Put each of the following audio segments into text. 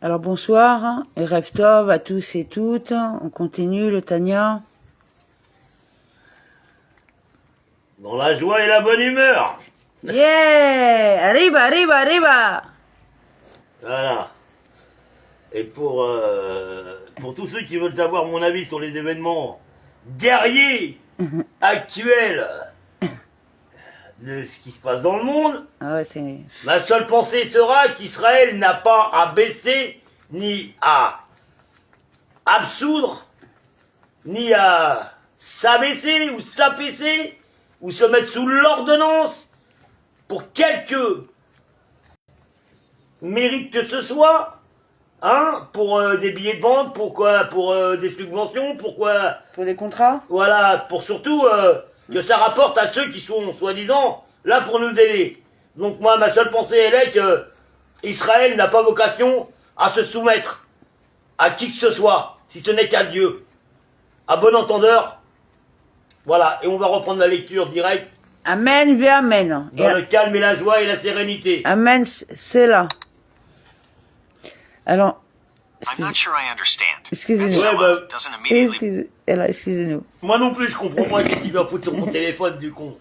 Alors bonsoir, et Rev Tov à tous et toutes. On continue le Tanya. Dans la joie et la bonne humeur. Yeah! Arriba, arriba, arriba! Voilà. Et pour tous ceux qui veulent savoir mon avis sur les événements guerriers actuels de ce qui se passe dans le monde, Ah ouais, c'est... ma seule pensée sera qu'Israël n'a pas à baisser, ni à absoudre, ni à s'abaisser ou s'abaisser, ou se mettre sous l'ordonnance pour quelque mérite que ce soit, hein, pour des billets de banque, pourquoi, pour des subventions, pourquoi, Pour des contrats? voilà, pour surtout que ça rapporte à ceux qui sont soi-disant là pour nous aider. Donc moi, ma seule pensée, elle est que Israël n'a pas vocation à se soumettre à qui que ce soit, si ce n'est qu'à Dieu. À bon entendeur, voilà, et on va reprendre la lecture directe Amen, ve amen. dans le calme et la joie et la sérénité. Amen, c'est là. Alors, I'm not sure I understand. excusez-nous. Ouais, bah, Doesn't immediately Excusez-nous. moi non plus, je comprends pas qu'est-ce qu'il va foutre sur mon téléphone du con.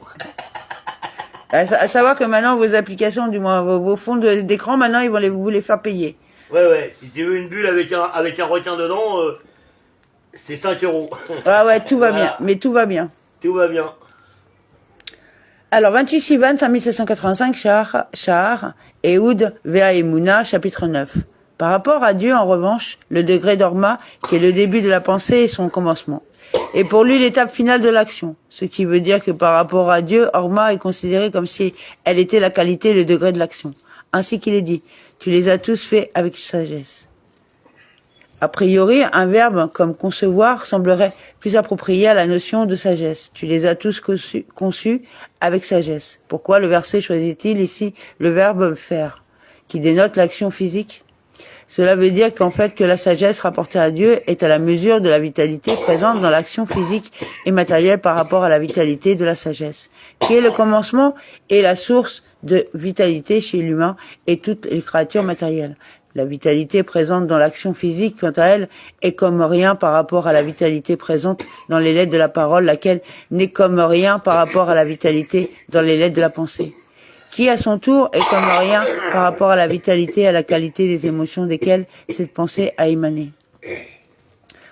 À savoir que maintenant, vos applications, du moins vos fonds d'écran, maintenant, ils vont vous les faire payer. Ouais, si tu veux une bulle avec un requin dedans, c'est 5 €. Ah ouais, tout va Voilà. bien. Mais tout va bien. Tout va bien. Alors, 28 Sivan, 5785, Shahar, Ehud, Vea Emouna, chapitre 9. Par rapport à Dieu, en revanche, le degré d'Orma, qui est le début de la pensée, est son commencement. Et pour lui, l'étape finale de l'action. Ce qui veut dire que par rapport à Dieu, Orma est considérée comme si elle était la qualité et le degré de l'action. Ainsi qu'il est dit, tu les as tous faits avec sagesse. A priori, un verbe comme concevoir semblerait plus approprié à la notion de sagesse. Tu les as tous conçus avec sagesse. Pourquoi le verset choisit-il ici le verbe faire, qui dénote l'action physique? Cela veut dire qu'en fait que la sagesse rapportée à Dieu est à la mesure de la vitalité présente dans l'action physique et matérielle par rapport à la vitalité de la sagesse, qui est le commencement et la source de vitalité chez l'humain et toutes les créatures matérielles. La vitalité présente dans l'action physique, quant à elle, est comme rien par rapport à la vitalité présente dans les lettres de la parole, laquelle n'est comme rien par rapport à la vitalité dans les lettres de la pensée, qui à son tour est comme rien par rapport à la vitalité et à la qualité des émotions desquelles cette pensée a émané.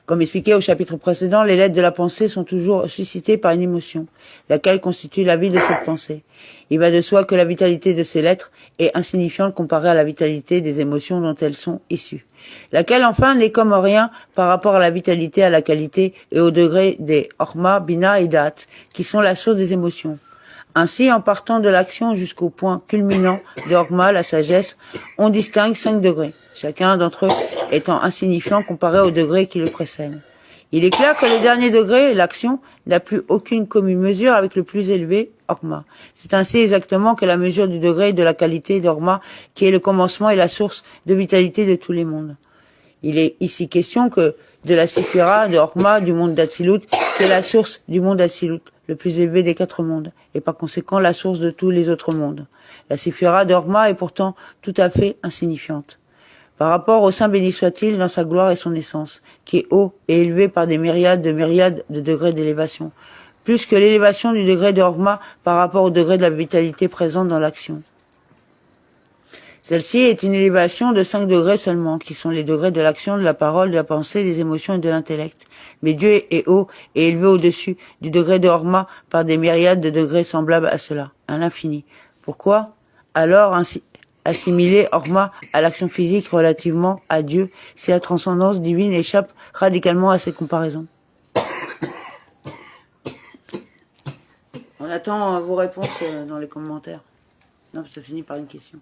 Comme expliqué au chapitre précédent, les lettres de la pensée sont toujours suscitées par une émotion, laquelle constitue la vie de cette pensée. Il va de soi que la vitalité de ces lettres est insignifiante comparée à la vitalité des émotions dont elles sont issues, laquelle enfin n'est comme rien par rapport à la vitalité, à la qualité et au degré des Orma, Bina et Dat, qui sont la source des émotions. Ainsi, en partant de l'action jusqu'au point culminant de Orma, la sagesse, on distingue 5 degrés, chacun d'entre eux étant insignifiant comparé au degré qui le précède. Il est clair que le dernier degré, l'action, n'a plus aucune commune mesure avec le plus élevé, Orma. C'est ainsi exactement que la mesure du degré de la qualité d'Orma, qui est le commencement et la source de vitalité de tous les mondes. Il est ici question que de la Séphira, de Orma, du monde d'Atsilut, qui est la source du monde d'Atsilut, le plus élevé des 4 mondes, et par conséquent la source de tous les autres mondes. La Séphira d'Orma est pourtant tout à fait insignifiante par rapport au Saint béni soit-il dans sa gloire et son essence, qui est haut et élevé par des myriades de degrés d'élévation, plus que l'élévation du degré de Orma par rapport au degré de la vitalité présente dans l'action. Celle-ci est une élévation de 5 degrés seulement, qui sont les degrés de l'action, de la parole, de la pensée, des émotions et de l'intellect. Mais Dieu est haut et élevé au-dessus du degré de Orma par des myriades de degrés semblables à cela, à l'infini. Pourquoi alors ainsi assimiler Orma à l'action physique relativement à Dieu si la transcendance divine échappe radicalement à ces comparaisons? On attend vos réponses dans les commentaires. Non, ça finit par une question.